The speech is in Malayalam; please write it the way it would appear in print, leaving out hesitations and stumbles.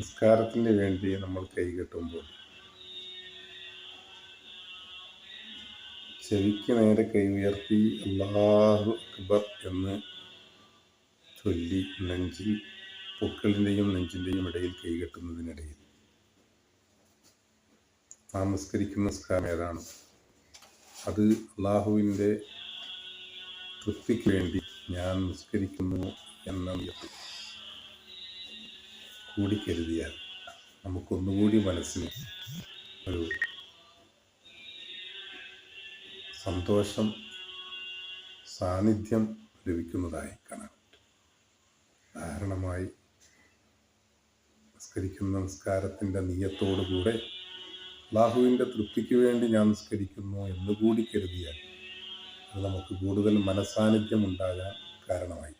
നിസ്കാരത്തിന് വേണ്ടി നമ്മൾ കൈകെട്ടുമ്പോൾ ചെവിക്ക് നേരെ കൈ ഉയർത്തി അല്ലാഹു അക്ബർ എന്ന് ചൊല്ലി നെഞ്ചിൽ പൊക്കിളിൻ്റെയും നെഞ്ചിൻ്റെയും ഇടയിൽ കൈകെട്ടുന്നതിനിടയിൽ നാം നിസ്കരിക്കുന്ന നിസ്കാരം ഏതാണ്? അത് അള്ളാഹുവിൻ്റെ തൃപ്തിക്ക് വേണ്ടി ഞാൻ നിസ്കരിക്കുന്നു എന്ന കൂടി കരുതിയാൽ നമുക്കൊന്നുകൂടി മനസ്സിന് ഒരു സന്തോഷം, സാന്നിധ്യം ലഭിക്കുന്നതായി കാണാൻ പറ്റും. ഉദാഹരണമായി നിസ്കരിക്കുന്ന നിസ്കാരത്തിൻ്റെ നിയ്യത്തോടുകൂടെ അല്ലാഹുവിൻ്റെ തൃപ്തിക്ക് വേണ്ടി ഞാൻ നിസ്കരിക്കുന്നു എന്നുകൂടി കരുതിയാൽ അത് നമുക്ക് കൂടുതൽ മനസാന്നിധ്യം ഉണ്ടാകാൻ കാരണമായി.